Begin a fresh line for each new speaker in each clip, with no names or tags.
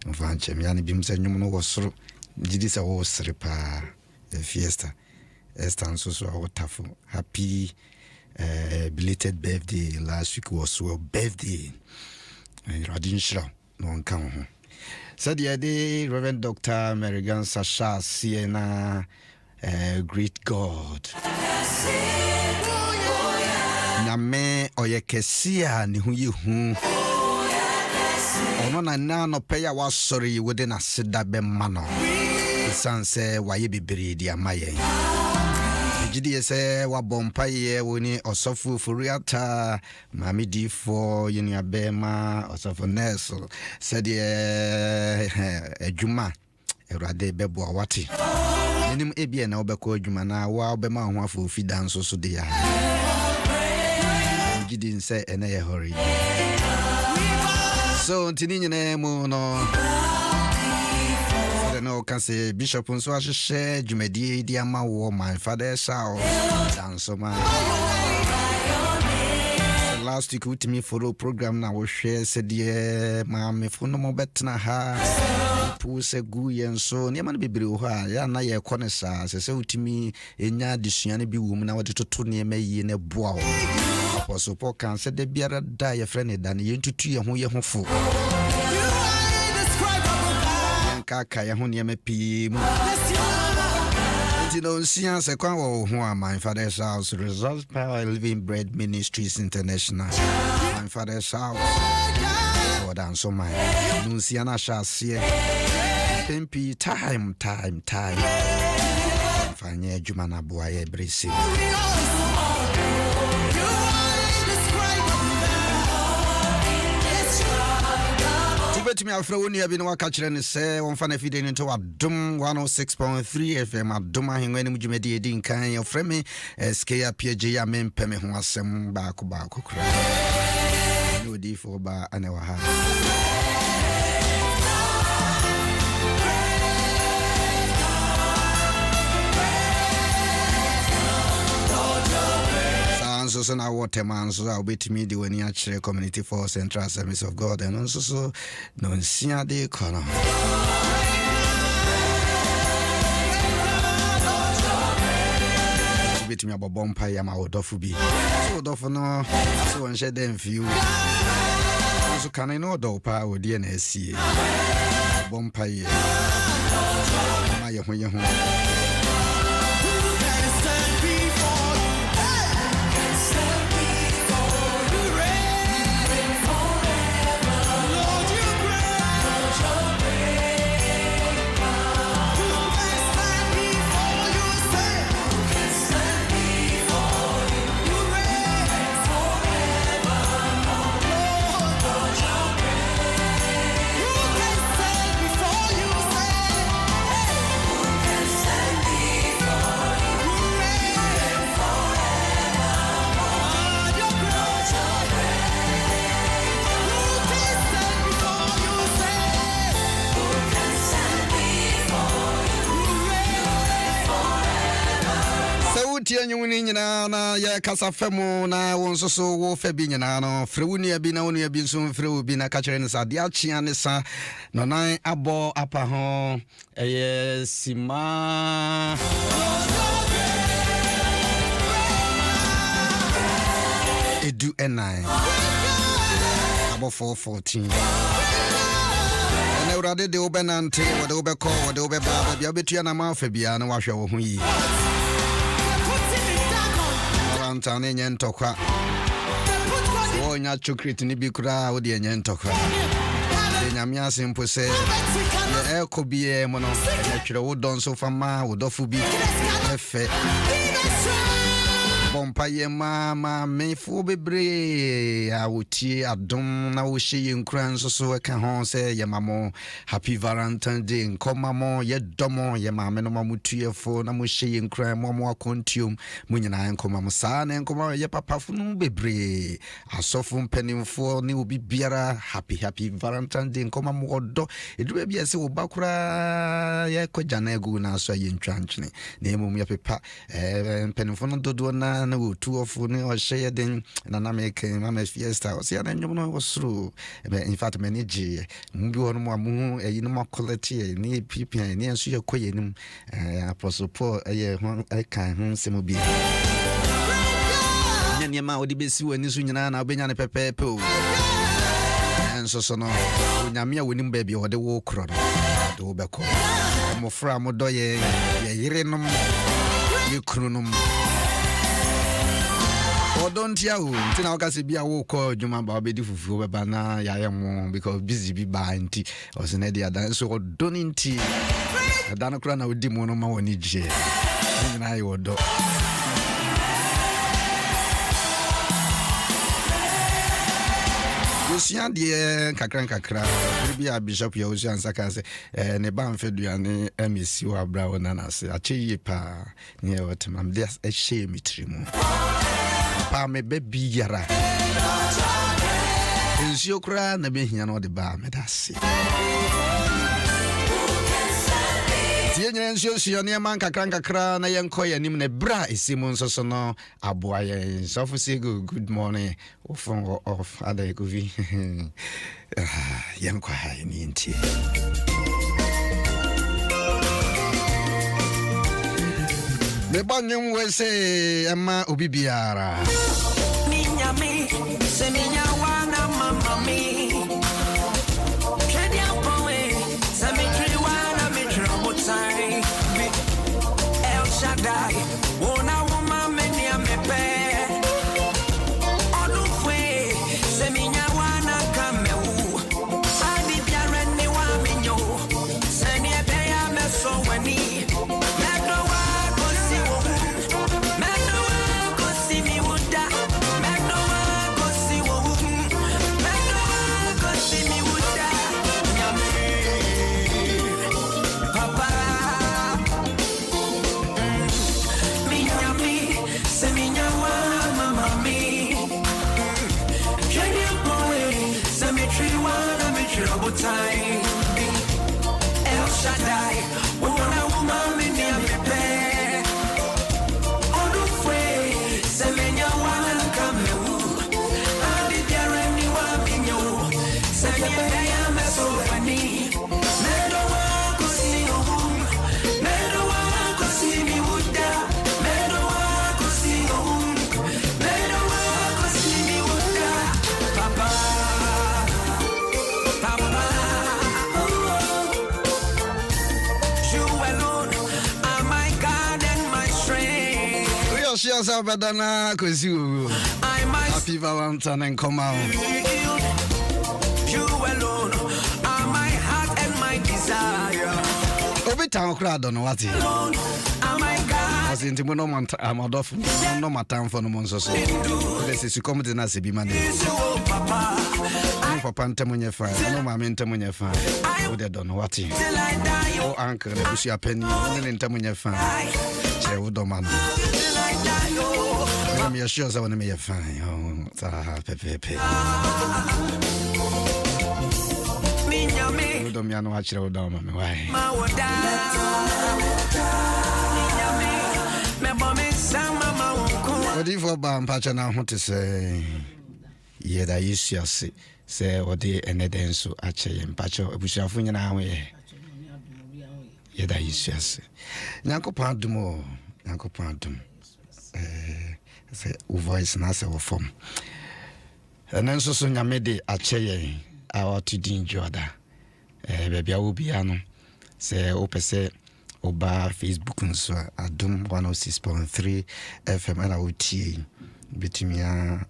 Vanche yani bimse nyumu no soro didi sa wo srepa fiesta esta so wonderful. Happy belated birthday. Last week was your birthday. Radin Shra no kan ho. Said the day Reverend Dr. American Sasha Siena great God. Nyame oyekesia ni hu yihu. Ono na no paya wa sorry within a sida be mano. Sanse waye bibiri di amaye. Jidi se wa bompa ye woni osofu furiata mami di for yenia bema osofu neso said adwuma erade bebo awati. Enim ebie na obekọ adwuma na wa obema ho afọ fida nso so de ya. Jidi nse ene ye hori. So ntini nyene mu no no can say Bishop nso ahye dwumadi di ama wo my father sao danso ma last week with me follow program na wo share said ye ma me fono mo betna ha pu se gu yen so ne ma no bibiri ho a ya na ye konesa se utimi enya desuane bi wo mu na wo toto ne ma yi ne boa wo apostle Paul kan se de biara da ye frene da ne ye ntutu ye ho fo kaka ya ho niam pi mu nti no nsia se kwa wo ho a my father's house Results Power Living Bread Ministries International my father's house what and so my nsia na sha se pempi time fanye adwuma na boa ye bresi betimi afra woni abi no waka kire ne se wonfa na fide into Adom 106.3 FM Adom Ahengua ni mujumedi edi nkan ye frame SK Appiagyei amempeme ho asem baako kra ni odi fo ba anewa ha so na water man so I wait me the when you actually community for Central Service of God and also so no nsia de kono wait me about bompa ya ma odofu bi so odofu no so on share them view so can I know do pa odi na asie bompa ye ma ye ho nyuni nyina na ya kasa femu na wonso so wo fa bi nyina no frewuni abi na wonu abi nso frewu bi na ka kire ne sa de achia ne sa no nan abo apa ho sima edu enai abo 414 na urade de obenante wo de obekọ wo de obeba bia obetua na ma fa bia na wahwe wo ho yi Antane nyentokwa wonya chokriti ni bikura wodi nyentokwa de nyamia simpo se ye ekobie mo no ya twere wo don so fama wo dofu bi efe bompa ye mama mefo bebre a wotie adom na wo hye nkran so ka ho se ye mamo happy valentine day nkomamo ye domo ye mame no mamutuefo na mo hye nkran mo akontium mo nyina nkomamo saa na nkomamo ye papafo no bebre asofo mpanimfo ne obi biara happy valentine day nkomamo odo edube bia se wo bakura ye kojana egu na so ye ntwanchene na emum ye pepa mpanimfo no dodo na nyina na wo two of ne o share den na na make mama fiesta o sia na nyom no was through in fact manage mu bi wono mu amu eyi no quality ni PPN ni enso ye koye nim apostle Paul ye ho kan ho semo bi nyanya ma odi besi wani so nyina na obenya ne pepepe o enso so no nyame a woni mbaabi o de wo kro no do beko mo fra mo do ye yire nom ye kru nom o don't ya o tina o ka se bia wo ko djuma ba obedi fufu be ba na ya ye mo because busy bi ba nti o se na dia dan so o don nti dan kra na odi mo no ma woni je ni na ye odo Osia de kakra bi a bishop ya osia nsaka se ne ba mfeduane emesi wa bra wona na se acheyi pa ne wotemam de e hye mitrimu pa me be biara ensio kra na be hia no de ba me da se tie nyere nsio ne man kakra na yenko ya nim ne bra esimu nsoso no aboa ye so for say good morning ofon off ada ko vi yenko ha ni ntie me banyum we say ama obibiara minya mi se minya wana mama mi El Shaddai, una woman many a mepe. Olu fue, se minya wana kameu. Adi biareni wa minyo. Se ni ebeya meso weni. Medo wako si wohu. Medo wako si miwuda. Medo wako si wohu. Medo wako si miwuda. Nyame. Papa. Time El Shaddai, una woman in the pepe. Odu fue, se menya wana kameu. Adi biareni wa minyo. Se menya meso fani. Medo wako si ohum. Medo wako si miwuda. Medo wako si ohum. Medo wako si miwuda. Papa. Yourself better now, cause you happy Valentine and come out. You alone are my heart and my desire. Obi town crowd don't know what it. Oh my God. As in Timono Mont, I'm a doff, no matter for no months. This is come to Nasi be money. Papa, Papa and Tamunia fire, no mamma and Tamunia fire. Oh, they don't know what it. Oh, uncle, the Bushia penny, and Tamunia fire. Chewodoman. I'm sure I want to make a fine. Oh, pepe. Domiano Hachro Doma, why? What if I bam Pachana want to say? Yeah, that is just say what the Enedenso Ache and Pacho, which are funny now. Yeah, that is just Nanko Pandumo, Nanko Pandum. Say voice na se wo form enen so nyamede acheye our to din joda bebia obia no se opese oba Facebook nso Adom 106.3 FM na otie bitimia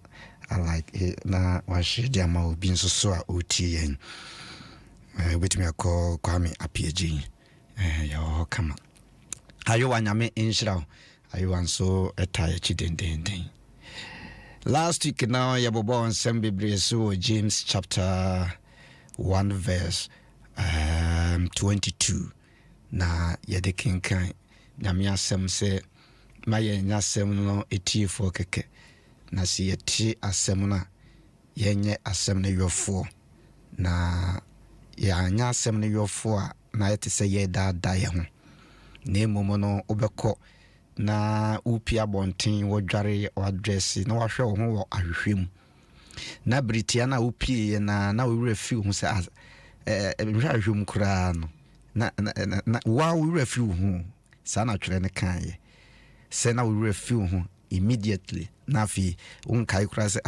I like na wa shede ama obi nso so a otie yen bitimia call Kwame Appiagyei yo kama ayo wanyame inshira I want so a tire chidden. Last week now, Yabobo on Sembebre so James chapter 1 verse 22. Na yede kinkan nyame asem se maye nyasem no eti fo keke na si yeti asem na yenye asem na yofo na ya nya asem na yofo a na yete se ye da ye ho na emomo no obekọ na upia bontin wodware address na wahwe wo ho wo ahwehwem na britia na upie na we refi ho se nhwa ahwem kura no na wa we refi ho sa na twere ne kan ye se na we refi ho immediately na fi unkai kura se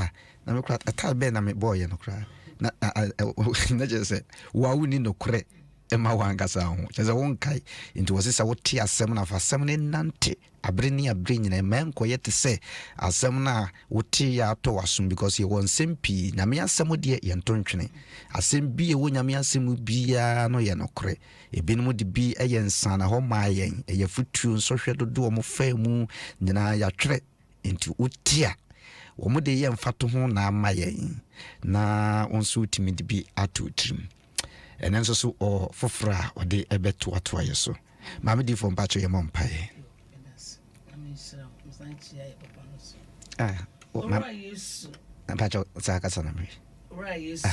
na me kura ata be na me boy no kura na je se wa wuni no kure ema wangasa ho cheze wonkai into wasisa wote asem na fa asem ne nante abreni nyina menko yete se asem na wote ya to wasum because ye won sempi na me asem de ye ntontwene asem bi ye wonyame asem bia no ye nokore ebinum de bi eye nsana ho mayen eye futu nso hwe dodo mo fa mu nyina ya twere into wotia wo de ye mfato ho na mayen na onso utimi de bi ato trim and then so or fofra or the ebetu atwa yeso mama di from pacho ye mompae pacho saka sana me
right yes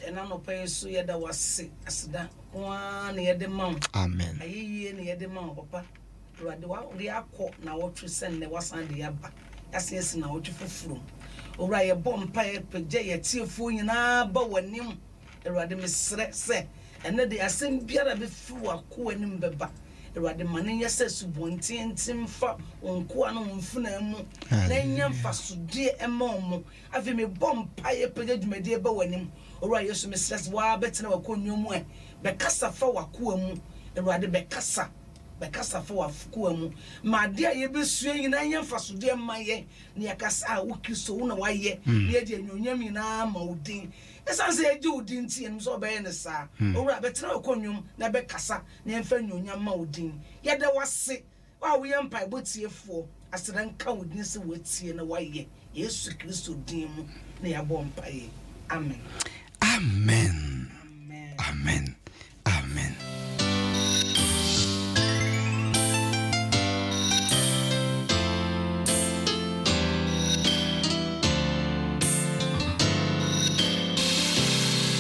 and I'm not paying so yada was asida one ye de mount
amen
ayi ye de mount papa the one we akọ na what we send the wasan de aba asese na what foforo ora ye bompae pagye ye tiefo nyina ba wanim Erade mesre se ene de asem biara be fu akọ anim beba erade mane yese subontintim fa onko anu mfuna mu na nya mfasode ema afi me bompae pagye dwumade ba wanim ora yesu mesre se wa betena wakonnwom be kasa fa wakọ amu erade be kasa fa wafuku amu ma de ye besue nyina nya mfasode ema ye ne yakasa ukristo wo na waye ne de anyonyam nyina ma odin esanse eji odin tie no so be ne sa owura betena okonnwom na be kasa na emfa anyonyam ma odin ye de wase wa wo ye mpa botiefo asere nka odin se watie na waye Yesu Kristo din mu na ya bo mpa ye amen
amen amen amen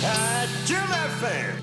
Adom FM.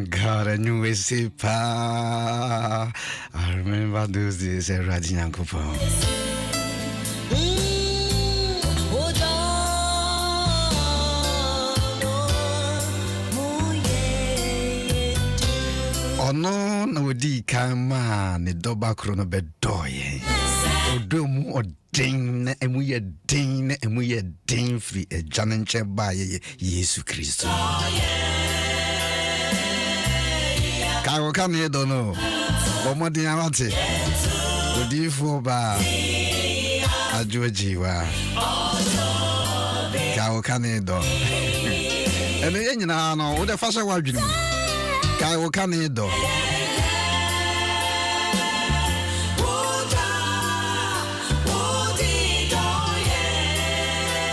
God, I knew it. I remember those days, Radina Coupon. Oh no, no, di kama ne doba krono bedoye. Odomu odin na emu ye din free e janenche ba ye Yesu Kristo. Kawo kane do no. Omodin awate. Odifo ba. Ajojiwa. Kawo kane do. Ene ye nyina no, wo de fa se wadwini. Kawo kane do.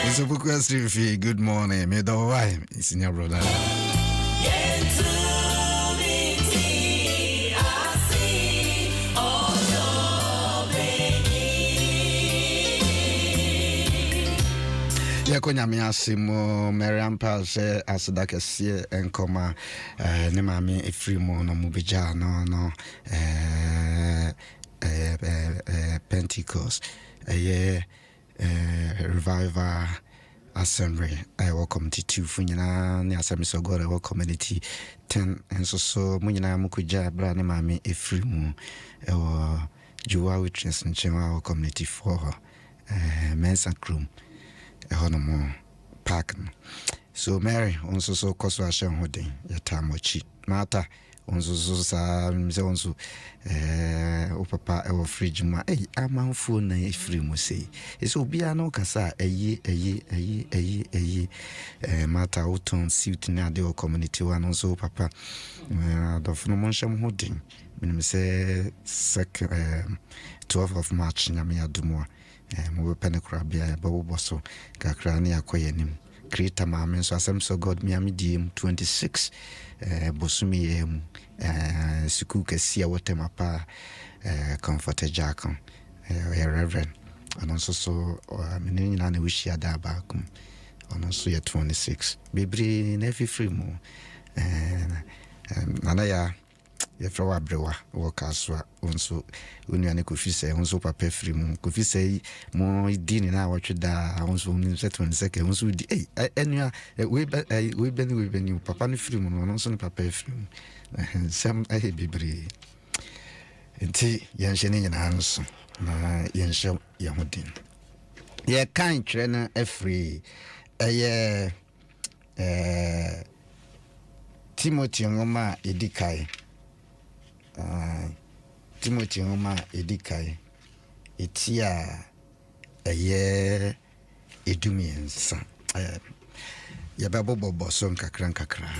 It's a book question. Good morning. Me do why? It's in your brother. Yako nyame asimo Mariam Pase asadakese enkoma ne mame efrimo no mubija no Pentecost revival assembly welcome to two funyina ne asemi so God welcome community 10 enso so munyina mukuja bra ne mame efrimo Joa witness nchewa community 4 men's room ehonomo park So Mary onso so koso ahye hoden yatamochi mata onso so sa mse onso o papa e wo fridge ma amanfo na e free mu sei eso bia no kasa eyi mata uton suit na de community one onso papa adofo no monham hoden minim se 12 of March nyame adumo mo be penekura bia ba wo boso kakra ne akoyenim creator mamen so asem so God me am diem 26 bosumi em siku kesi a wotema pa comfort jackon reverend and so me nyina na wishi ada ba kum ono so ye 26 bebri na free mo nana ya ye fra wa brewa wo kaswa onso onuane kofi se onso papa free mu kofi se mo di ni na wotweda onso ni se 22 onso di enua we be papa ni free mu no onso ni papa free mu sam bibri enti ye nhene nyina hanso na ye nhye ye hodin ye kan twere na afri eye Timothy ngoma edikai Timothy ngoma edikai etia eye edumiensa ya babo so nkakra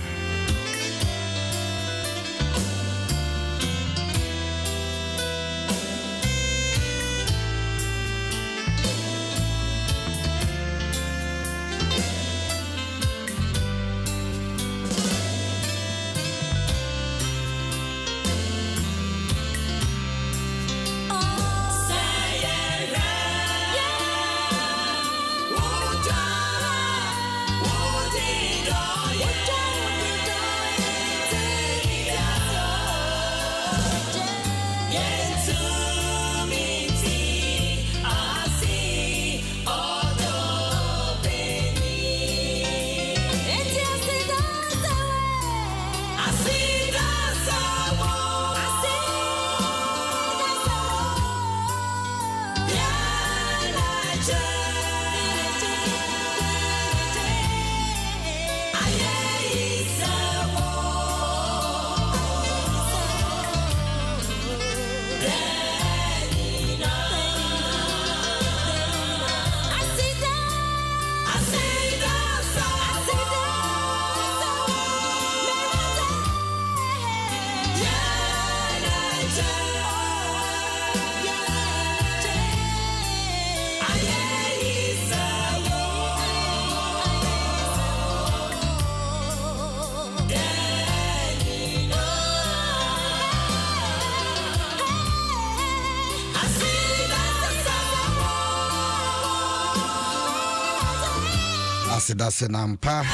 Asidase nampa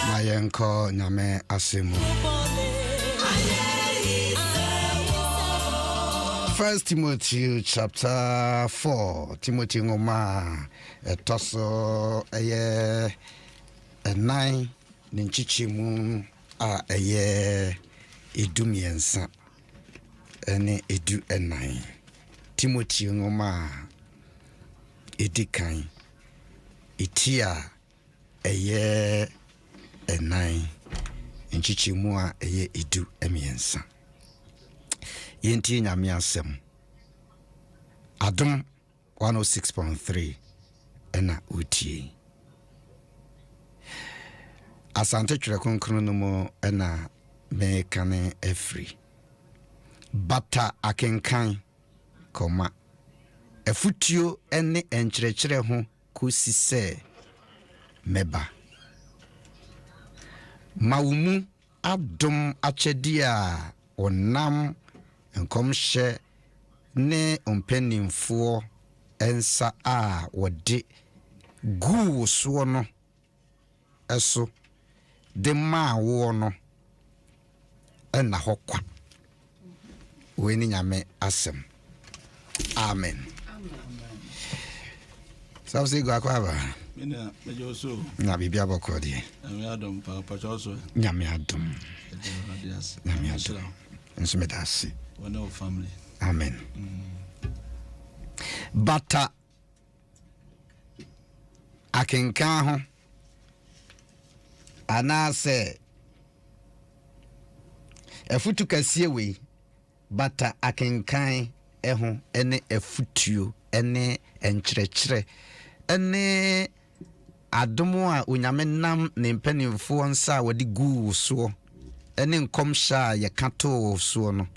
mayenko nyame asemu 1 Timothy chapter 4 Timothy ngoma etoso eye 9 ninchichimu a eye edumiensa ene edu 9 Timothy ngoma edikan itia eye 9 nchichimu a eye edu emiensa yenti nyame asem Adom 106.3 ena utie asante twere konkro no mo ena me kane afri bata akenkan koma efutio ene enkyerɛkyerɛ ho kosi sɛ meba mawumu adom akyɛdi a onam nkomhyɛ ne ompanimfoɔ ensa a wɔde gu so no eso de ma wo no ɛna hɔ kwa we ni nyame asem amen. So say go akwaba.
Mina mejo so.
Na bibia bokodi.
Nyame adom pa so.
Nyame adom. Nyame adom. Nsumedasi.
One of family.
Amen. Bata akenkan ho anase efutu kase we bata akenkan eho ene efutuo ene enkyerɛkyerɛ ene adomo a onyame nam ne mpanimfo nsa wadi gu so ene nkomhya ye kato so no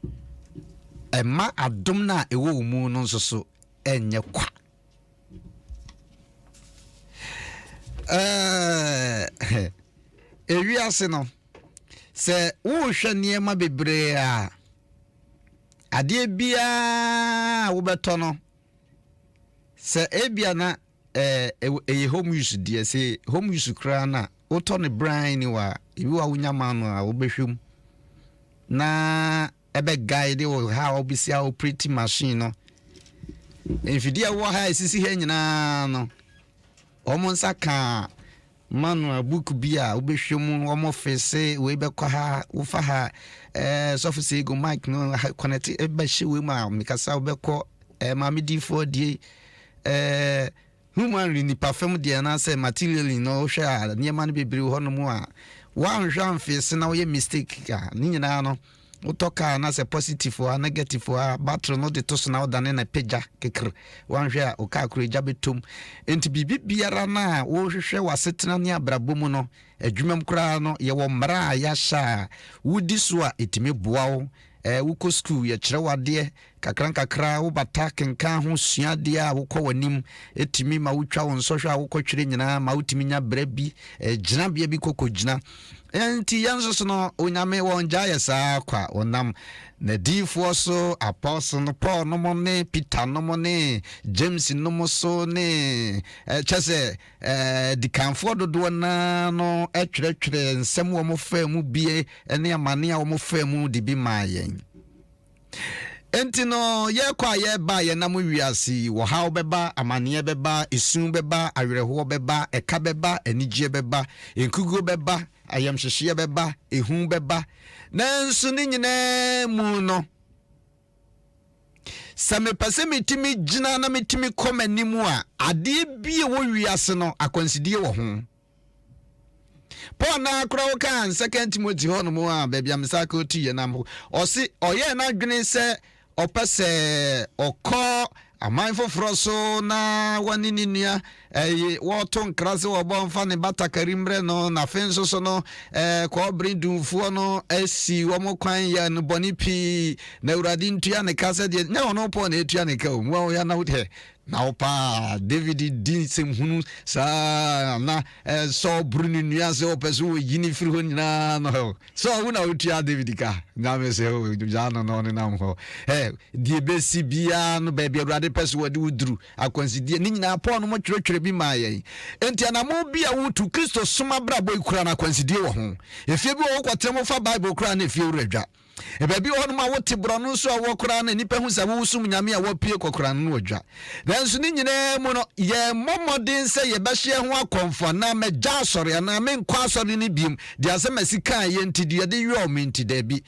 ema adom na ewo mu no nso so enye kwa ewiase no se wo hwɛ niema bebre a ade bia wo beto no se ebia na home use die se home use kra na wo to ne brand ni wa ebi wa wunyama no a wo behwem na ebe guide wo how obisi operate machine no enfidia wo ha esisi ha nyina no omo nsaka manual book bia wo behwem omo fese we be kwa ha wo fa ha sofise go mic no connect ebe hyewe ma mikasa wo be ko ma me di4 die human ni perfume dia na say material no hwa niema no bebre ho no mu a wan hwa fese na wo ye mistake ka ni nyina no utoka na se positive or negative or battery no de to so na odane na peja kekere wan hwe a oka kureja betom enti bibiara na wo hwehwe wasetena ne abrabom no adwumam kura no ye wo mra ya sha wudi so a etime boa wo wuko school ye kire wade kakra wo bata kenkan ho suade a wo kɔ wanim etimi ma wotwa wo nsɔhwe a wo kɔtwere nyina ma wotimi nya brabi gina bia bi kokogina enti yanso so no onyame won jaye saa kwa onam na difo so apostle no Paul no mo ne Peter no mo ne James no mo so ne chese dikanfo dodo na no etwerɛtwerɛ nsɛm wo mo fa mu bie ne amane a wo mo fa mu de bi maayen enti no ye kwa ye ba ye na mo wiase wo ha obeba amane beba esun beba awerɛho beba eka beba anigye beba enkugo beba ayam hyehyɛ beba ehun beba nanso ni nyina mu no same pase metimi gina na metimi komanimu a ade bie wo wiase no akwansidie wo ho Paul na akra wo kan 2 Timothy ho no mu a baabi amsa ka otu ye na mo osi oye na dwene se opese okọ amanfo froso na wani ninia woto nkrase wo bonfa ne batakari mre no na fenso so no ko brindumfo no asi wo mo kwan ya no boni pi na uradi ntua ne kase de nya ono po na etua ne ka o mu ya na wote na opa David din sem hunu sa na so bruni nuase opeso yini firi ho nyina no so wona otua David ka na me se o jano no ne nam ho die besi bia no ba bia urade peso wadi uduru akwansidie ni nyina po no mo twerɛtwerɛ bi ma yɛn enti anamo bia wotu Kristo soma bra boy kura na akwansidie wo ho efie bi wo kwatem fa Bible kura na efie wuradwa ebabi ho no ma wote bro no so a wo kura na nipa hu sa wo sum nyame a wo pie kokura no wadwa nanso ni nyina mu no ye momodin se ye behye ho akomfo na megya asore na me nkwa asore ni biem de asema sika ye ntidi de yo me ntida bi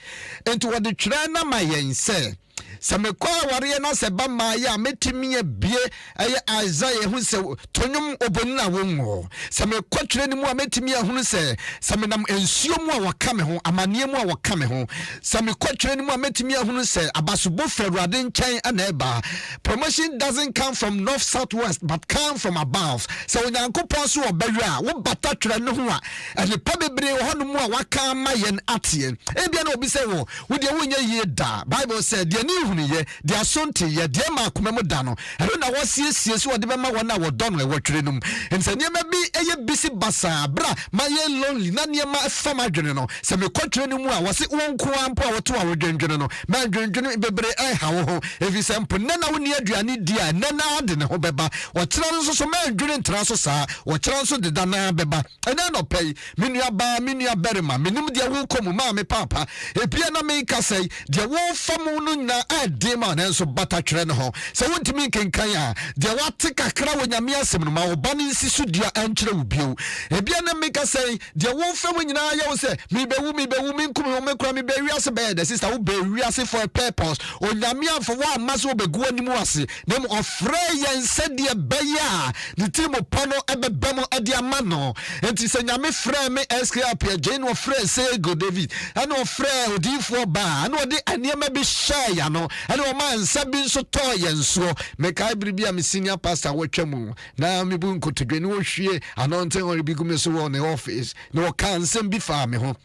enti wo de twere na ma yen se samekwa ware na se ba ma ya metimi bie eye Isaiah hu se tonyum obonu na wonwo samekwa twere ni mu a metimi hu se samenam ensuo mu a waka me ho amane mu a waka me ho samekwa twere ni mu a metimi hu se abasobo fewrade nkyɛn ana eba promotion doesn't come from north south west but come from above so onyankopɔn so obawe a wo bata twere ne ho a ade pa bebre ho no mu a waka ma yen atie ebia na obi se wo de wo nya yie da Bible said de ni huniye de asonte ye de ma komam da no ero na wasiesie so de be ma wona wodɔ no ewotwere num ense niema bi eye bisi basa bra ma ye lonely na niema fam adwene no se me kɔtwere num a wose wonko ampo a woto a wodwendwene no ma dwendwene bebre ha wo ho evi sempo na na woni aduane di a na na de ne ho beba wɔkyerɛ no so ma dwene ntra so saa wɔkyerɛ so de da na beba ɛna no pɛi menua ba menua berema menim de wo komu ma me papa ebia na me kasai de wo fam no na dema na nso bata twere no ho se wontimi kenkan a de wate kakra wo nyame asem no ma wo ba ne nsi so dua ankyere wo bio ebia na meka sei de wo fa wo nyina ya wo se me bewu minkum wo mekura me bewi ase be the sister wo bewi ase for a purpose o nyame afo wo amaso wo begu animu ase dem ofre yen se de beya de timo pono ebebem ade ama no enti se nyame frɛ me SK Appiagyei no frɛ se go David ana ofrɛ odifo ba ana ode aniema bi hyɛ ya no ana o man sabi nso to yenso meka ibiribia me senior pastor wo twam na me bu nkotodwe ne wo hwie anointing or bi gume so won the office no kan sem bi fa me ho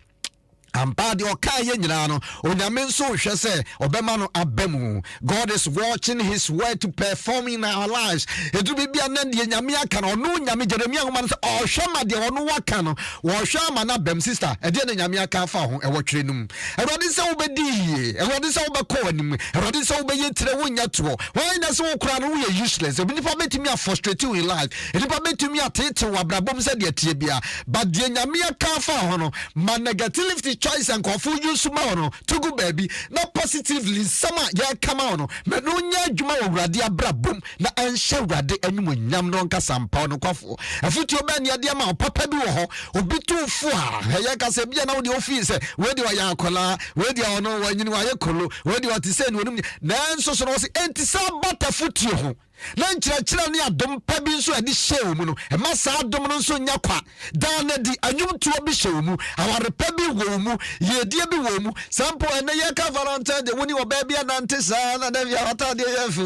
ampa de okaye nyina no onyame nso hwe se obema no abemu. God is watching his word to perform in our lives. Edu bibia na de nyame aka no no nyame Jeremia ngoma no ohwema de ono waka no wo hwema na bem sister e de na nyame aka fa ho e wo twere num erode se wo bedi yie erode se wo bekọ anim erode se wo be yetre wo nya to why na se wo kura no wo useless obi nipa betimi a frustrate you in life nipa betimi atete wo abrabom se de tie bia but de nyame aka fa ho no ma negativity choice and confu use ma to go baby na positively sama ya kama ono me no nya adwuma wo wurade abrabom na anhye wurade anum nyam no nka sampa no kwafo afuti oba ne ade ma papa bi wo ho obi tufu a ya ka se bia na wo de office we de wa ya akola we de ono wa nyini wa ye kolo we de wa ti se no na nso so no se enti sa bata futi ho na nkyerɛkyerɛ ne adom pa bi nso ade hyɛ mu no ɛma saa adom no nso nya kwa dan na di anwumtuo bi hyɛ mu aware pa bi wɔ mu yedie bi wɔ mu sample ɛna yɛ ka Valentine de woni wɔ ba bi anante saa na da bia wata de yɛ fu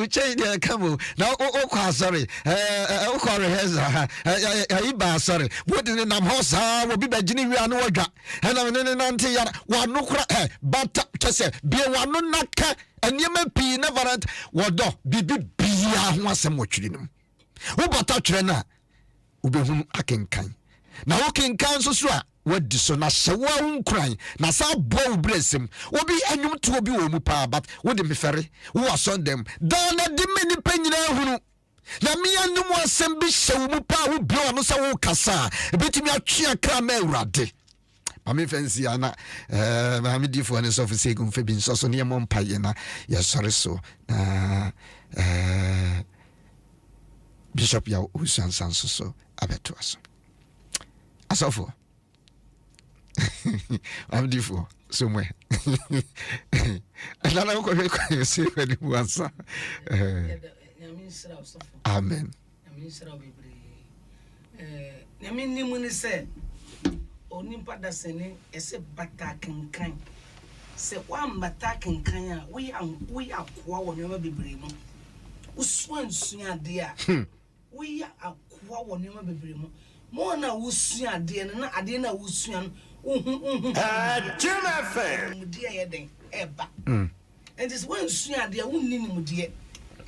uchei de kamo na o kwa sorry o kwa reheza ayi ba sorry wodi ne nam ho saa wo bi ba gini wi anu wadwa ɛna ne nante yara wa no kora bata kyese bie wa no naka aniema pii na varant wodo bibi bia ho asem wotwiri nim wo bata twere na ubehun akenkan na wo kenkan so a wadi so na hyewa nkran na sa bo ubresem obi anwum to obi wo mu pa but wo de mefere wo asondem dan na de meni panyina hunu na mi anum asem bi hyew mu pa wo bio no sa wo kasa ebetimi atwe akra ma awurade Ami fancy ana Ami di for an so for segum fe bin so ne mom paye na ya sori so Bishop ya usan sanso so abeto aso asofo Ami di for somewhere ana na ko ko se fe di wansa amen
Yami ni muni se onimpa da sene ese bata kenkan se wa mbata kenkan a we akwa wo nyoma bebre mu usuansu ade a we akwa wo nyoma bebre mu mo na usu ade na ade na usua no
Adom FM
mudi ayeden eba and this when usu ade a wonni nimde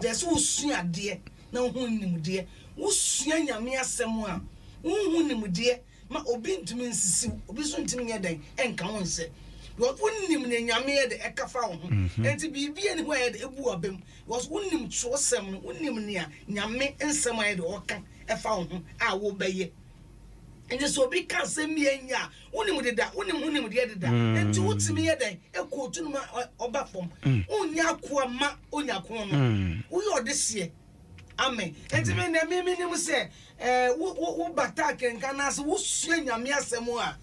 there's usu ade na wonni nimde usua nyame asem a wonni nimde ma obi ntumi nsisi obi so ntumi nyeden enka won se was wonnim ne nyame ye de ekafa wo ho enti bibia ne ho ye de ebu obem was wonnim tso sem wonnim ne a nyame nsem ye de oka efa wo ho a wo beye enti so obi ka sem ye nya wonnim de da wonnim de de da enti wotimi ye de ekotu no oba fom onya ko ma onya ko no wo ye odese amen enti me na me nim se wo bata kenka na se wo sua nyame asem a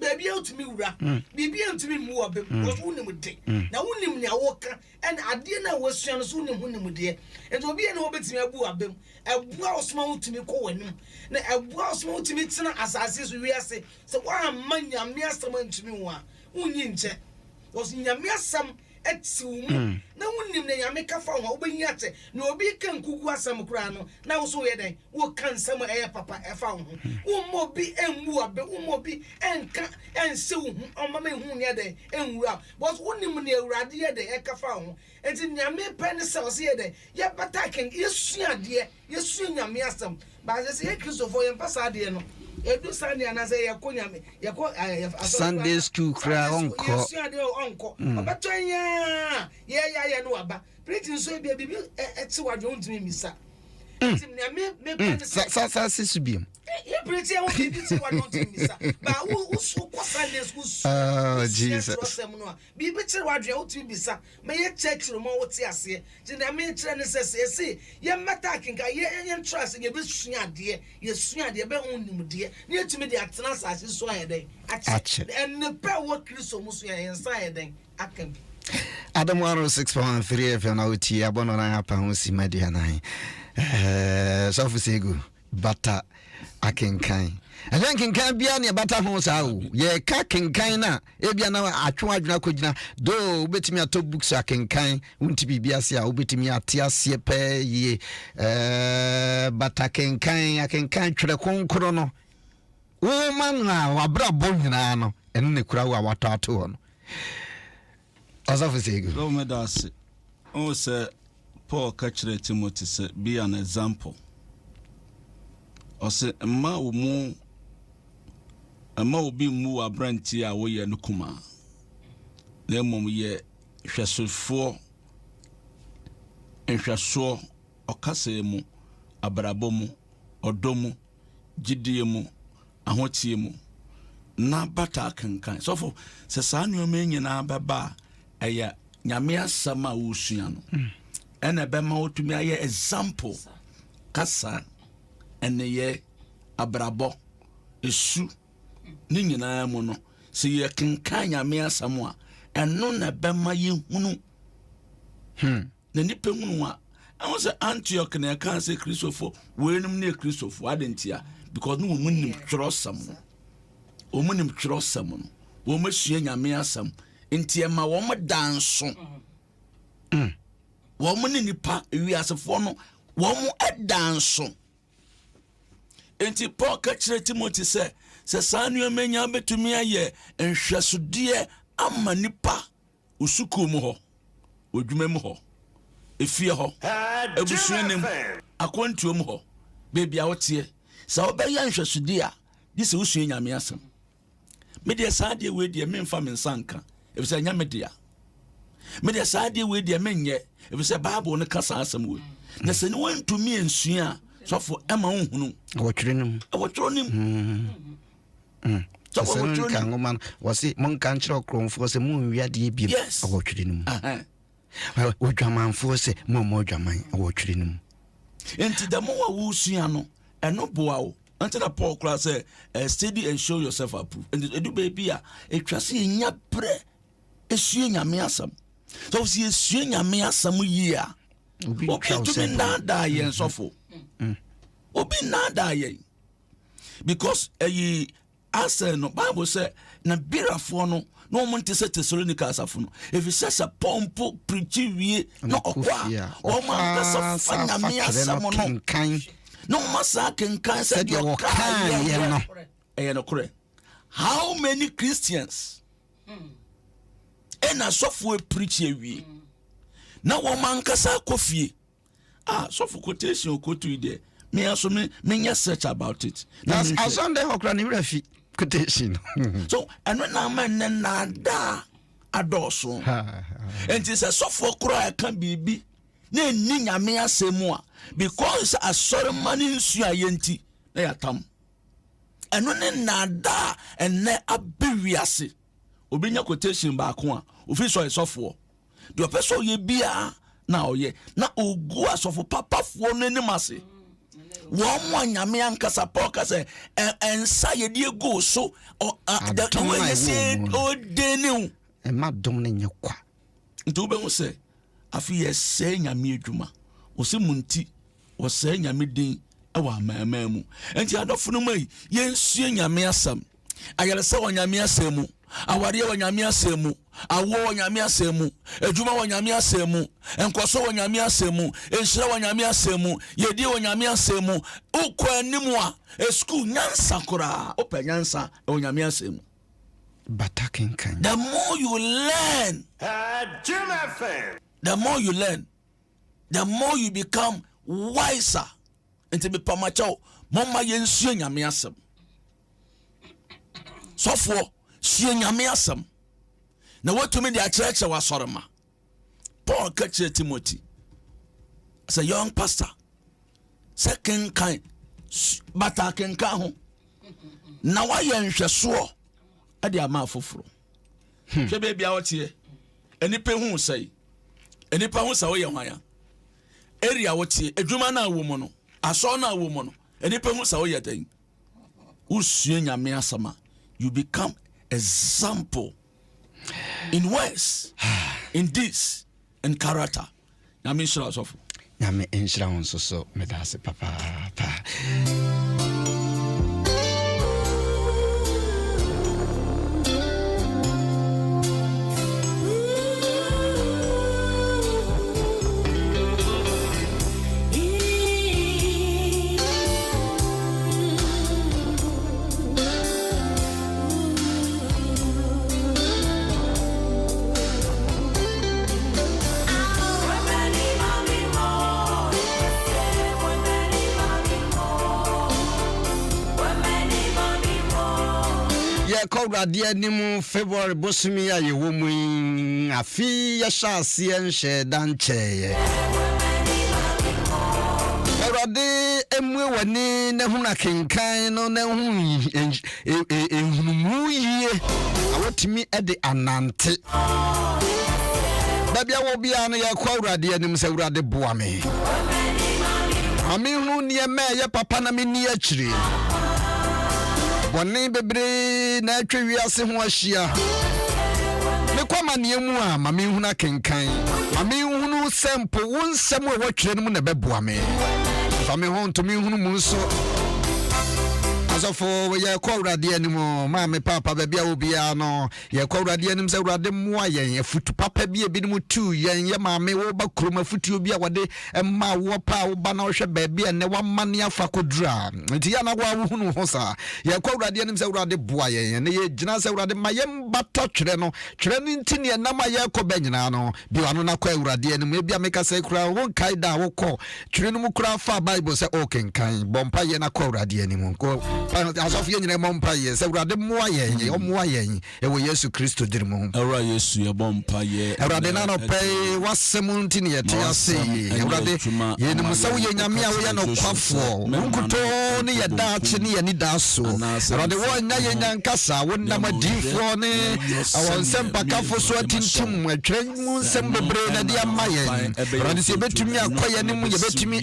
baby utimi wura bibia utimi mu obe wo wonim de na wonim ne awoka and ade na wo sua no so wonim honim de enti obi ne wo betimi abu abem abua osoma utimi ko wanim na abua osoma utimi tena asase so wiase se wa ma nyame asem antimi wo a wonyi nche wo nyame asem etium na wonim na nyame kafa ho obenyi ate na obi kan kugu asem kura no na wo so ye den wo kan sem papa efa ho wo mobi enwu abe wo mobi enka ense wo omama hu ne den enwura but wonim na awurade ye den ekafa ho enti nyame pen se o se ye den ye bataken yesu ade yesu nyame asem ba se ye Christopher ye pasa ade no edu Sunday na say yakonyame yako
Sunday school kra onko
obatonya ye no aba preaching so bia bibi eti wadwo ntimi misa
Sa sisubium. Oh, Jesus. Adom 106.3 FM na uti abono na hapa husi media nai. So fusegu bata akenkan. Akenkan bia ne bata ho sa wo. Ye ka kenkan na e bia na atwe adwuna kogina do obetimi ato books akenkan wonti bibia se a obetimi ate ase pe ye bata akenkan twere konkoro no. Wo man na wabra bonyina no eno ne kura wo awato ato no.
Go medasi. Oh, say Paul catchere Timothy say be an example. Or say ma umu be mu abranti a we no kuma. Le mom ye hwesofo enhweso okase mu abrabo mu odomu gidie mu ahotie mu na bata kankan. So for se sa nneoma nyina baba aya nyame asam a wosua no ena bema otumi aye example kasa ene ye abrabo esu ni nyina mu no se ye kenkan nyame asam a eno na bema ye hunu na nipa hunu a I say Antioch na kan say Christopher we num na Christopher adentia because no munim twrosam omunim twrosam no wo masua nyame asam inti ema wo mo danso wo mo ni nipa wiasefo no wo mo edanso inti Paul ka kire Timothy se sanu menya betumi aye nhwesode ama nipa usuku mu ho odwuma mu ho efie ho ebusuanem akwantuo mu ho bebia wotie sa obeya nhwesode a dise usua nyame asam me de saade we de me mfa me nsanka if say nyamedia me de saade we de menye if say bible no kasa asam we na se ni wantumi ensua so for ema hunhunu
wotwerenim so wotwerenim kan woman wasi mon kan kire okromfo se mu wiade biem wotwerenim wodwamanfo se mo dwaman wotwerenim
enti da mo wa wusua no eno boa wo until the Paul class say study and show yourself approved and edu baby a etwase nya bre esue nyame asam so si esue nyame asam yi a obi to me nada yen sofo obi nada yen because asa no Bible say na birafo no no monte se Thessalonica asafo no if you say pompo preach wie no okwa o man ka sa nyame asam no kan no massa can said your kind no. How many Christians and a software preach we now woman kasa coffee software quotation ko to there me also me search about it
that's as on the okra refi quotation
so and when na man na da adoso and it's a software cry can be na ni nyame asemu a because asore mani nsu ayenti na yatam eno ne nada ene abewiase obinya quotation ba ko a ofi so esofo de opeso ye bia na oye na ogu asofo papafo no animase wo mo nyame ankasa poka se ensa ye die go so the way you say o denu
e ma dom ne nyekwa
nti ube ho se afi ye se nyame adwuma o se munti o se nyame din awa amamamu enti adofo no mai ye nsue nyame asam ayere se wo nyame asemu aware wo nyame asemu awo wo nyame asemu adwuma wo nyame asemu enkoso wo nyame asemu enhira wo nyame asemu yedi wo nyame asemu ukwa animu a school nyansa kora opa nyansa wo nyame asemu
bataken kan
the more you learn the more you learn the more you become wiser into be pamacho mama yensu nyame asem so for sue nyame asem na watumi de acheche wasorema Paul catch Timothy as a young pastor second kind bata kenka ho na wayɛ nhwɛsoɔ ade ama afoforo hwɛ baabi a wɔteɛ anipa hu sɛi anipa hu sɛ woyɛ hwan a area wɔteɛ adwuma no a wɔ mu no asɔ no a wɔ mu no anipa hu sɛ woyɛ dan wosua nyame asɛm a you become example in words in deeds and character nyame nhyira asɔfo
nyame nhyira ho nso so medase papaapa. Kɔwurade anim February bosumi a yɛwɔ mu afi yɛhyɛ aseɛ nhyɛ dankyɛɛ Kɔwurade emue wani na hu na kenkan no na hu ehunu yie awotimi de anante babia wo bia no yɛ Kɔwurade anim sɛ Kɔwurade boa me mame hu ne yɛ papa na me ni akyire bɔne bebre na atwa wiase ho ahyia me kwama ne mu a mame hu na kenkan mame hu no sempo wo nsɛm a wɔtwerɛ no mu na bɛboa me fa me ho nto me hu no mu nso asofo yɛ Kɔwurade anim ma me papa babia obia no yɛ Kɔwurade anim sɛ Kɔwurade moa yɛn afutu papa bi ebinom tu yɛn yɛ ma me wo ba kurom afutu obi a wɔde ma wo pa wo ba na wo hwɛ baabi a ne wa mane afa kodura nti ya na wo hunu ho sa yɛ Kɔwurade anim sɛ Kɔwurade boa yɛn ne yɛ gyina sɛ Kɔwurade ma yɛn bata twere no nti ne nam a yɛ kɔ ba nyina no bi wa no na Kɔwurade anim e bia me ka sɛ kura wo kai da wo kɔ twere no mu kura fa Bible sɛ o kenkan bompa yɛ na Kɔwurade anim ko asofo yɛ nyina mɔmpa yɛ sɛ Kɔwurade moa yɛn ɔmoa yɛn ɛwɔ Yesu Kristo dir mu
ɛwura Yesu yɛ bompa yɛ
Kɔwurade na no pɛ wasɛm nti ne yɛte ase Kɔwurade yɛ nim sɛ wo yɛ nyame a wo yɛ no kwafoɔ nkuto ne yɛ daakye ne yɛ ni daaso Kɔwurade wo nya yɛ nyankasa wo nam adiifoɔ ne awɔ nsɛm pakafo so atintim atwerɛ mu nsɛm bebree na de ama yɛn Kɔwurade sɛ yɛbɛtumi akɔ yɛn mu yɛbɛtumi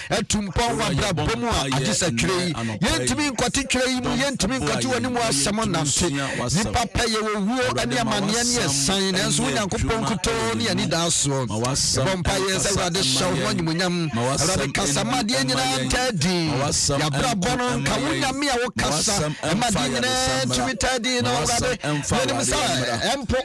atumpɔn wɔ abrabɔ mu a agye sɛ twerɛ yi yɛntumi nkɔte twerɛ yi mu yɛntumi nkɔte wɔ ne mu asɛm nante nipa pɛ yɛ wɔwuo ne amanneɛ ne yɛsan nanso wo Nyankopɔn nkutoo ne yɛni daa soɔ bɔmpa yɛ sɛ Kɔwurade hyɛ wo ho animuonyam Kɔwurade kasamadeɛ nyinaa ntaa din yɛabrabɔ no nka wo nyame a wo kasa ɛmadeɛ nyinaa ntumi taa din no Kɔwurade yɛnim sɛ ɛmpo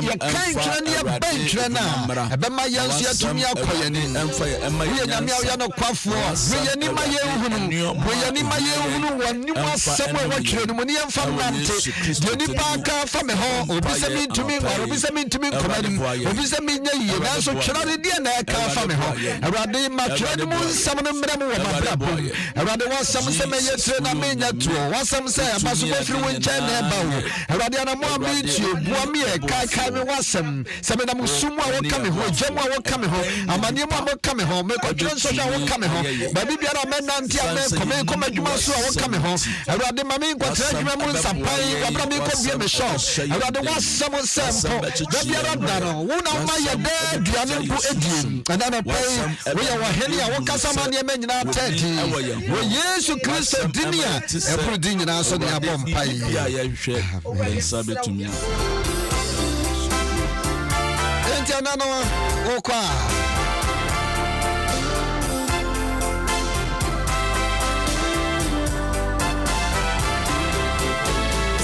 yɛkan twerɛ ne yɛba ntwerɛ no a ɛbɛma yɛn nso yɛatumi akɔ yɛni woyɛ nyame a woyɛ no kwafoɔ woyɛni ma yɛnhunu woyɛni ma yɛnhunu wɔ nim asɛm a wɔtwerɛ no mu ne yɛmfa nnante deɛ nipa aka fa me ho obi sɛ mentumi nware obi sɛ mentumi nkɔma nim obi sɛ menyɛ yie nanso twerɛ ne deɛ na ɛka fa me ho Awurade ma twerɛ no mu nsɛm no mmerɛ mu wɔ mabrabɔ mu Awurade wɔsɛm sɛ mɛyɛ tire na menya toɔ wɔsɛm sɛ aba so bɛfiri wo nkyɛn na ɛba wo Awurade anamo a metie boa me yɛ kaakae me wɔsɛm sɛ menam sum a wɔka me ho gya mu a wɔka me ho amanneɛ mu a wɔka me ho mekɔtwerɛ nsɔhwɛ a wɔka me ho baabi biara a mɛnante a mɛkɔ m'adwuma so a wɔka me ho Awurade ma me nkɔtwerɛ adwuma mu nsapan wabra me kɔbie me shop Awurade wɔasɛm sɛ mpo da biara da no wo na woma yɛ dɛ aduane mpo adiem ɛna no pɛi woyɛ wɔhene a wokasa ma nneɛma nyinaa tɛɛti wɔ Yesu Kristo dini a ɛboro din nyinaa so ne abɔ mpae enti ɛna no wokɔ a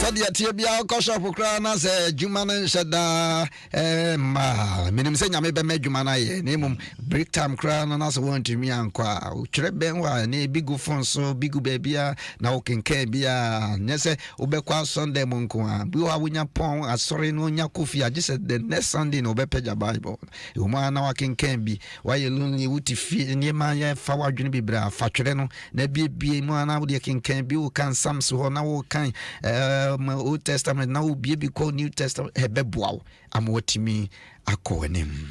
sadia tie bia ko shop kra na se djuma no nhyɛ da ma minim sɛ nyame bɛ ma djuma na ye na mum break time kra na so want me ankɔ a twere ben wa na bigu phone so bigu ba bia na wo kenka bia nyɛ sɛ wobɛkɔ Sunday mo nko a bi wa wonya pon asɔre no nya kofi agye sɛ the next Sunday no bɛpɛgya Bible e mo na wa kenka bi wa ye lonely wuti fi ne ma ye fa wadwene bibra fa twere no na bie mo na wo de kenka bi wo kan Psalms ho na wo kan Old Testament na wo bie bi call New Testament hebeboa am watimi akɔ anim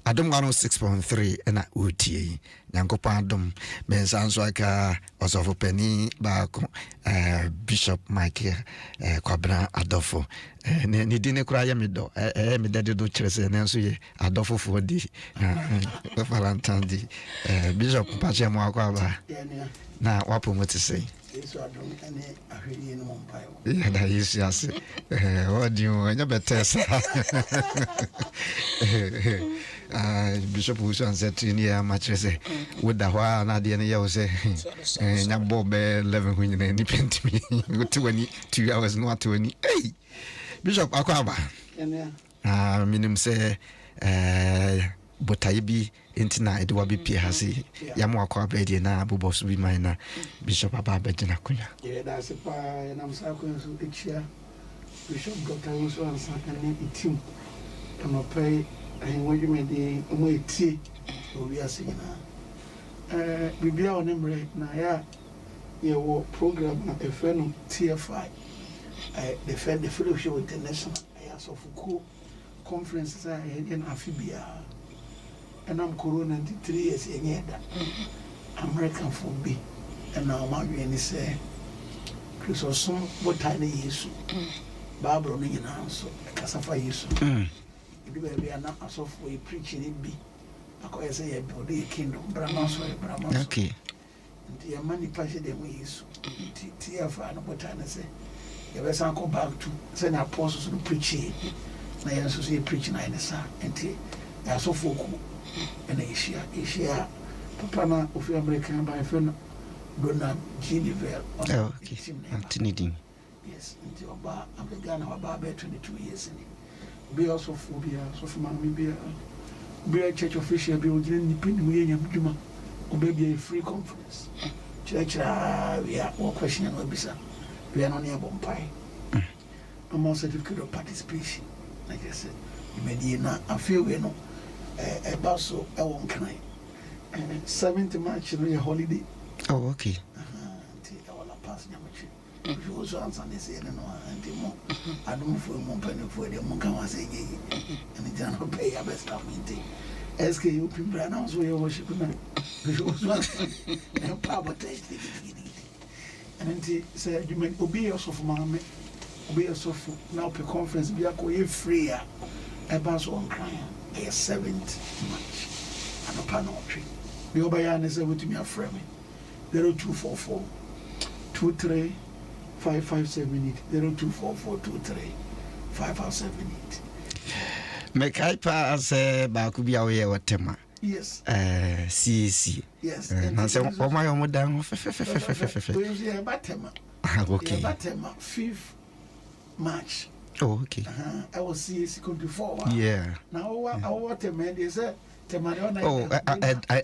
Adom 106.3 ena utie nyankopɔn adom mensa nso aka ɔsɔfopani baako Bishop Mike Kwabena Adofo ne di ne kora yɛ medɔ me dade do kyerɛ sɛ nanso yɛ adɔfofoɔ di Valentine di Bishop pakyɛ mu akɔ aba na wapo mu te sɛ yɛda Yesu ase ɔdi mu ɛnyɛ bɛtɛ saa Bishop Wilson said to me, I'm much as with the one idea, and you say, and Bob 11 when you independent me, 2 hours, not 20. Hey, Bishop Aquaba, minimum say, but I be internet, it will be Piasi, Yamwaka Bedi, and Abu Boss be mine, Bishop Ababet.
Yeah, that's a pie, and I'm cycling to each year. Bishop Dr. Wilson, and team, and I'll pay. And when you made the tea, we are singing. We be on him now. Your program at the friend TFI. I defend the fellowship international. I also for conferences I had in Amphibia. And I'm Corona 3 years in Yeda. American for B. And now my being is Chris or some what tiny issue. Barbara Nina, so Casafa issue. We are not as of we preaching it be. I say a body kingdom, Brahmas or Brahmas.
Okay.
And your money passion them ways. TFI and what I say. You best go back to send apostles to preach it. I also say preaching in the sun. And they are so folk and Asia. Papa of American by friend Donna Ginevere.
Oh, okay. Anthony.
Yes, until about I'm the Ghana about 22 years in it. Be also phobia, so for mammy be a church official, be within the Pinway Juma, or maybe a free conference. Church, we are all questioning or bisa. We are not near Bompire. I'm also certificate of participation. Like I said, you may not, I feel we know a basso, I won't cry. 7th March, a holiday.
Oh, okay.
I will pass them. If you also answer this, and I don't feel more penny for the Monkawa saying, and it cannot pay a best of me. SKU people announce where you worship and power taste. And he said, you may obey yourself, mammy, obey yourself now per conference, be a coy freer, a bus on crying, a 7th March, and a panel tree. The Obayan is able to me a frame 0244 23 557 024423 557.
Make I pass Bakubia way or Tema.
Yes.
CAC.
Yes.
And so, oh, my own down.
Okay. Batema 5th March.
Oh, okay.
I was CAC 24.
Yeah.
Now, I want a man is a
oh,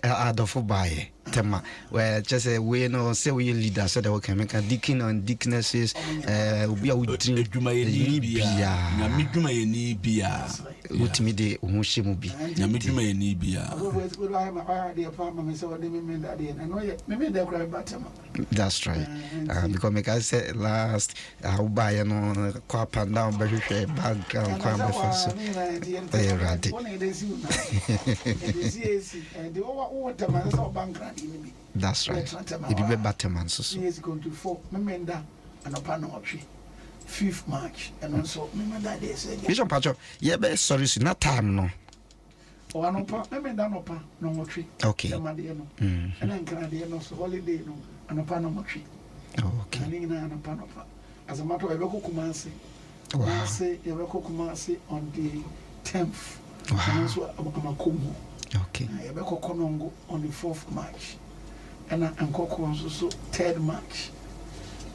Adofo by Tema, where just a way no say we leaders so that we can make a deacon and deaconesses, we are with Libya, Namiduma, Utimide, Mushimubi, Namiduma, Libya. That's right. Because make I said last, I'll buy an quap and down, but you say bank and come first. They are ready. That's right. If you be better man, so.
Years going to 4, Memenda and a panel 5th March, and also Memenda they say.
Bishop Pacho, yeah, but sorry, not time no.
Oh, I know, Memenda no pa, no more tree.
Okay.
And then Canadian holiday no, and a panel tree.
Oh, okay.
And a panel. As a matter of Kumasi, say Kumasi on the 10th. And also Amakumu.
Okay.
Yabeko Konongo on the 4th March. And Ankoko also 3rd March.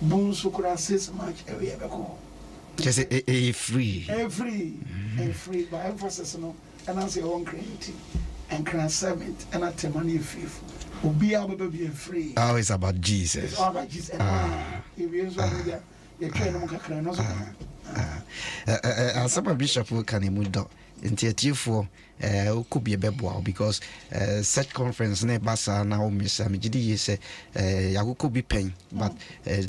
Bunsukura 6th March every Yabeko.
Just a free. A free by emphasis no. And I say one creative and class 7th and at Temani 5th. Will be able to be free. Oh, it's about Jesus.
It's all about Jesus. If you use you're trying to
as a bishop who can imudo nti atiefo could be a bebo because such conference ne basa na o miss amgidi yese yakoko bi pen but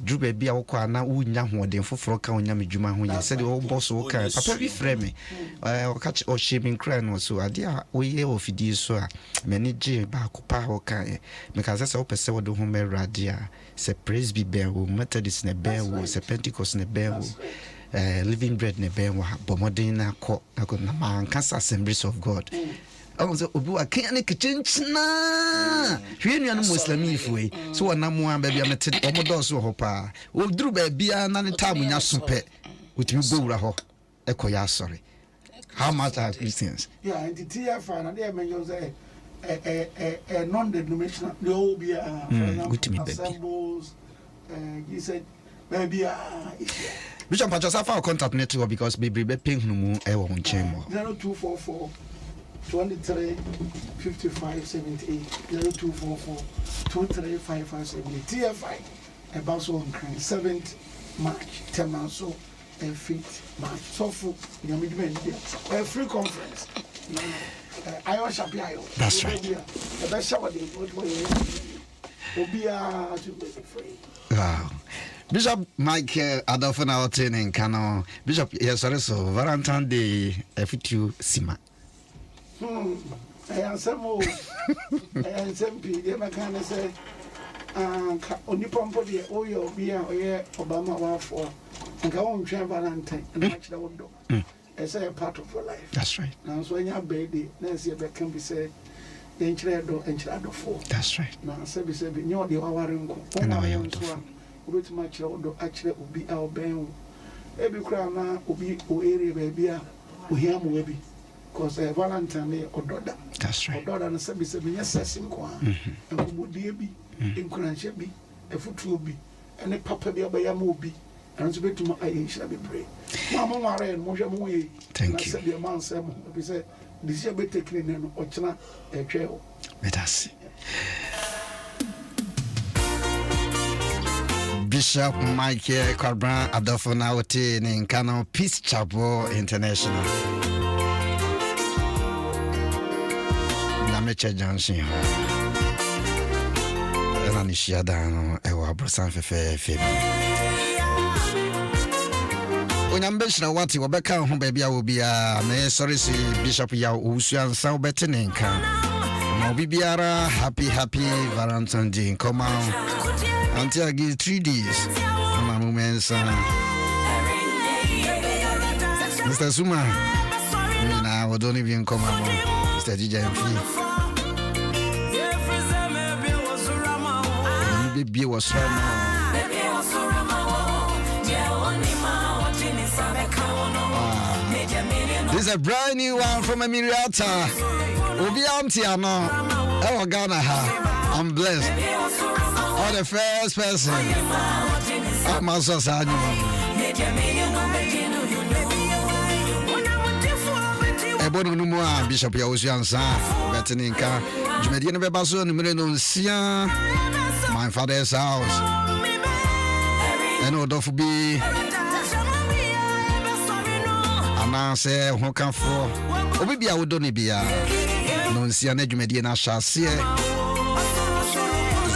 drew baby awko na unya hoden foforo ka onya medwuma ho ye said o boss o ka papa bi frɛ me o catch o shaming crown no so ade a o ye ofidi so a manage ba kopa o ka me ka say o pese wo do ho merade a se praise be ben o methodist ne ben o se pentecost ne ben o living bread ne ben wa bomodin na ko na man kasa assemblies of god so obi wa kan ne kitchenchina hwe nua no muslimi fuwe so wana mo an ba bia mete omodo so ho pa o duru ba bia na ne tamu nya so pe otimi bowura ho ekoya sorry how much are Christians
and the TFA na dey mention say non-denominational they all be assembles he said maybe
Bishop Pachosa contact network because be ping no e wo nchen mo
0244 23 55 78 0244 23 55 78 TFI about so on 7th March Temanso and 5th March so for a free conference Ayo Appiagyei.
That's right.
The best shower day will be free.
Wow. Bishop Mike Adolfo na in Kano. Bishop, yes, sorry, so Valentine Day, FTU Sima.
I am some old. I am some people. I can say, only pump of the oil beer or Obama for and go on Valentine and match the window. As a part of your life.
That's right.
Now, so when you're baby, let's see if can be said. Enchilado 4.
That's right.
Now, say, you the Waringo.
And I am
which much actually will be our band. Every crown now will be area baby, we hear maybe because a Valentine Day or daughter.
That's right.
Or daughter and Sabby said, yes, in Kwan, and who would dear be, in Kuranche be, a foot will be, and a papa be a bayamobi, and to be to my shall be pray. Mamma Mara and Moja Moe.
Thank you.
Said the amount seven. We said, this year be taken in or China a trail.
Let us see. Bishop Mike Carbran Adolfo Nauti in Kano Peace Chapel International. Nameche Johnson. Ena nishiada ewa brosan fefe. Onyambeshna wati wabeka ho baby a obi a me sorry si Bishop ya usuan sa obete ne nka. Ma obi biara happy Valentine Day come on. Until I give 3 days. My moments Mr. Suma. Now I don't even come on. Mr. DJ MP. Baby was this is a brand new one from Emiriata. Obi Amtiano. Oh, Ghana. I'm blessed. Oh, the first person. I'm also sad. Ebono numua Bishop ya usiansa. Betininka. Jumediene bebaso numere nonsia. My father's house. And Odofubi. Anase Hokanfo. Obibia Udonibia. Nonsia Nejumediana Shasie.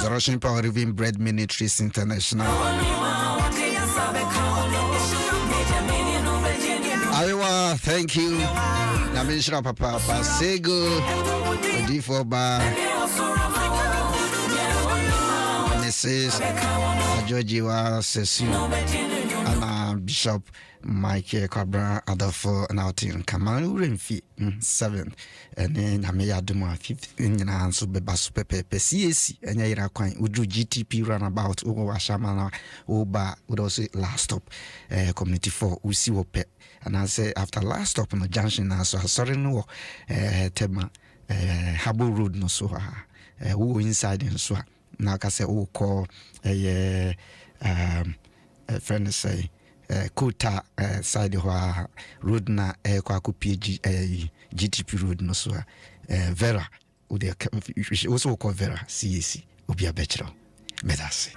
Russian Power Living Bread Ministries International. Iowa, thank you. Namishra Papa Pasego, Difoba, Mrs. Georgia Sesu, Anna Bishop Mike Cabra Adolfo and out in Kamaru Renfi 7th and then Adom 5th in Nanso Bebasu Pepe CAC and Yaira Quine would do GTP runabout over Shamana Oba would also last stop community 4 Usiwope and I say after last stop on the junction now so sorry no Tema Habo Road no so who inside in so now I say oh call a friend say Kota side wa road na kwa kupie GTP road no so Vera we also call Vera CAC obi a bachelor medase